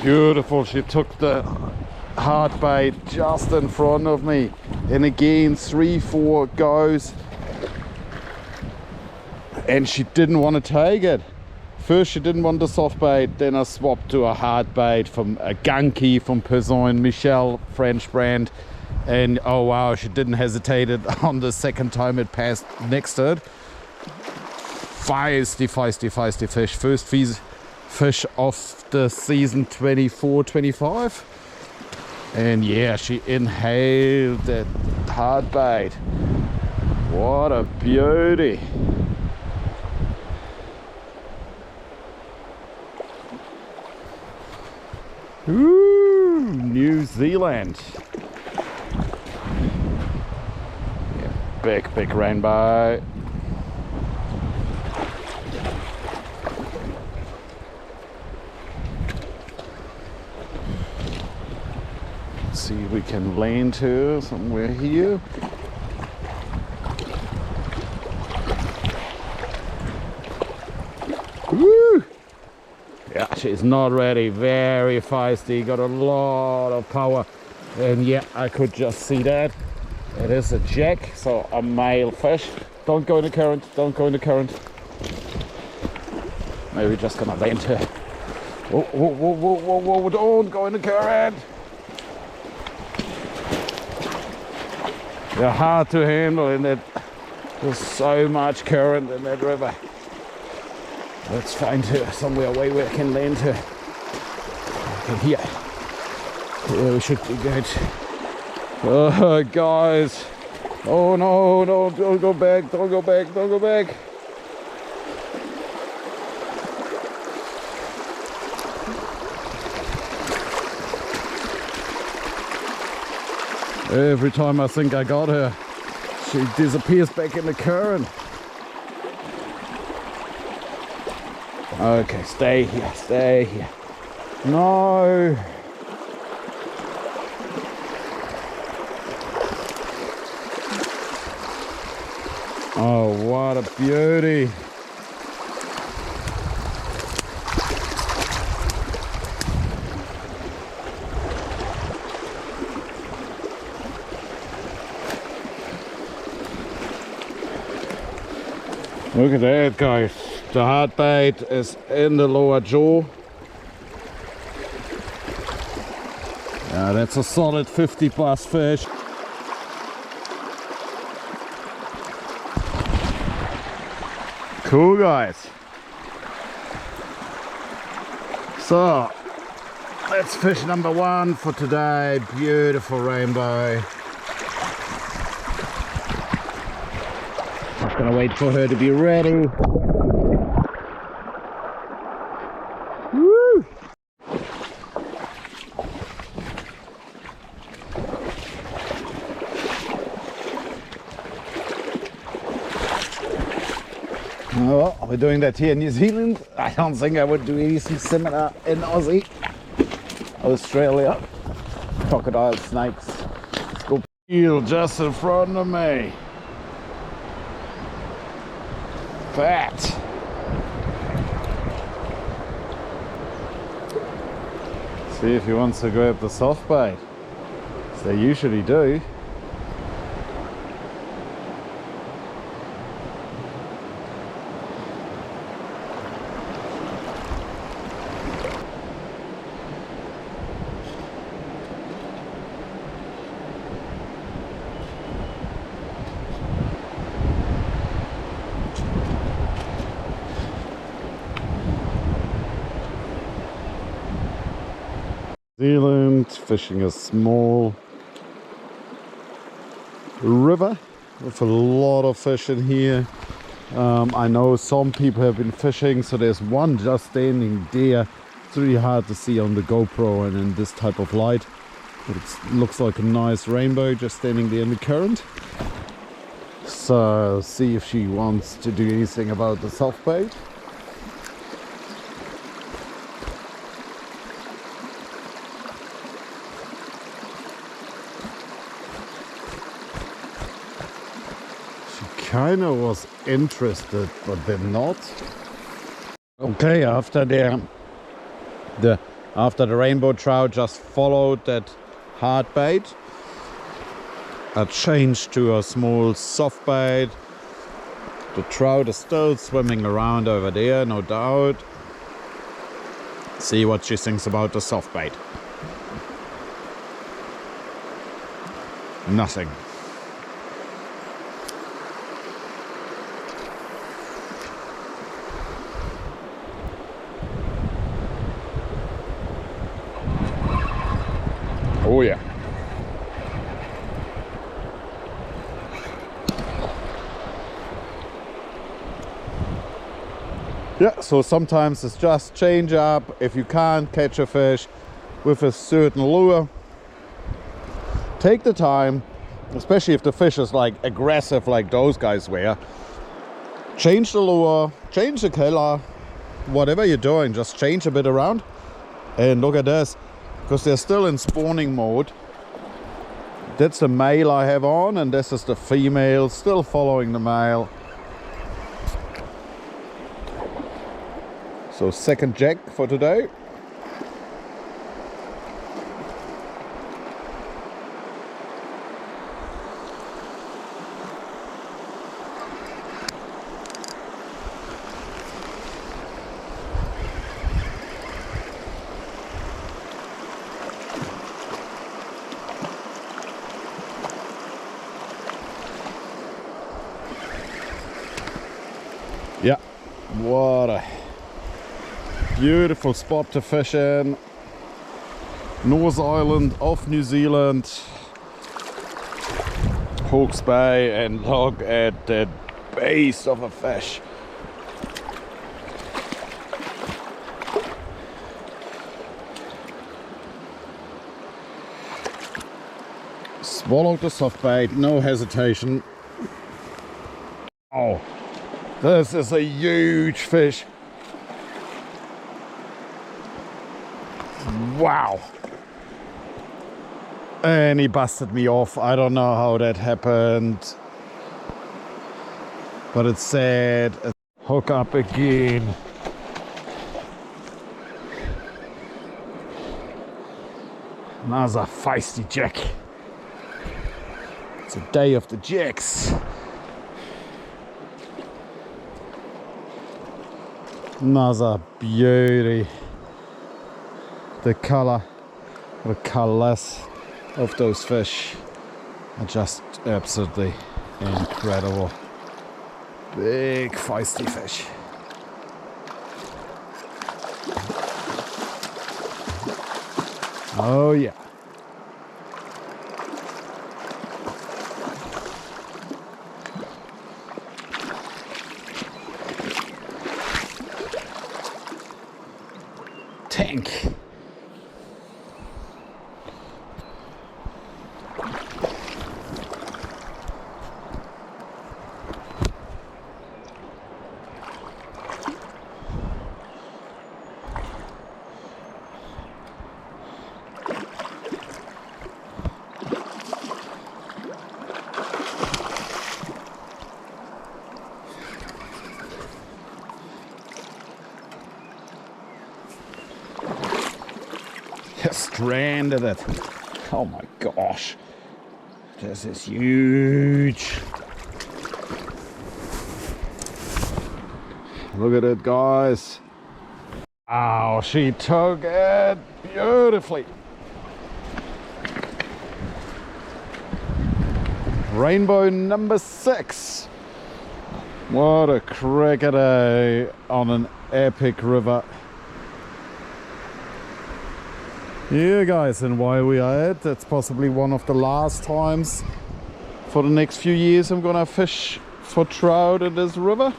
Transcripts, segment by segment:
beautiful. She took the hard bait just in front of me, and again 3-4 goes, and she didn't want to take it. First she didn't want the soft bait, then I swapped to a hard bait from a gunky from Purson, Michel, French brand, and oh wow, she didn't hesitate it on the second time it passed next to it. Feisty fish. First fish of the season 24-25, and yeah, she inhaled that hard bait. What a beauty. Ooh, New Zealand. Yeah, big rainbow. Let's see if we can land her somewhere here. Woo! Yeah, she's not ready. Very feisty, got a lot of power, and yeah, I could just see that. It is a jack, so a male fish. Don't go in the current, don't go in the current. Maybe we're just gonna land her. Whoa, don't go in the current. They're hard to handle in that. There's so much current in that river. Let's find her somewhere away where I can land her. Okay, here. Here we should be good. Oh, guys. Oh no, don't go back, don't go back, don't go back. Every time I think I got her, she disappears back in the current. Okay, stay here, stay here. No! Oh, what a beauty! Look at that, guys. The hard bait is in the lower jaw. Yeah, that's a solid 50 plus fish. Cool, guys. So that's fish number one for today. Beautiful rainbow. Just gonna wait for her to be ready. Woo! Oh, we're doing that here in New Zealand. I don't think I would do anything similar in Aussie. Australia. Crocodile, snakes. Scorpion just in front of me. Fat. See if he wants to grab the soft bait. As they usually do. Zealand, fishing a small river with a lot of fish in here. I know some people have been fishing, so there's one just standing there. It's really hard to see on the GoPro and in this type of light, but it looks like a nice rainbow just standing there in the current. So see if she wants to do anything about the soft bait. Kind of was interested, but then not. Okay, after the After the rainbow trout just followed that hard bait, I changed to a small soft bait. The trout is still swimming around over there, no doubt. See what she thinks about the soft bait. Nothing. Oh yeah. Yeah, so sometimes it's just change up. If you can't catch a fish with a certain lure, take the time, especially if the fish is like aggressive like those guys were. Change the lure, change the color, whatever you're doing, just change a bit around. And look at this, because they're still in spawning mode. That's the male I have on, and this is the female, still following the male. So second jack for today. Yeah, what a beautiful spot to fish in. North Island of New Zealand, Hawke's Bay, and look at that base of a fish. Swallowed the soft bait, no hesitation. Oh, this is a huge fish. Wow. And he busted me off. I don't know how that happened, but it's sad. Hook up again. Another feisty jack. It's a day of the jacks. Another beauty. The colors of those fish are just absolutely incredible. Big feisty fish. Oh yeah. Tank. Stranded it. Oh my gosh, this is huge. Look at it, guys. Oh, she took it beautifully. Rainbow number 6. What a cracker day on an epic river. Yeah guys, and while we are at, that's possibly one of the last times for the next few years I'm gonna fish for trout in this river,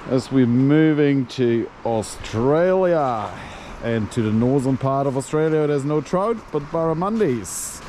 as we're moving to Australia, and to the northern part of Australia there's no trout but barramundis.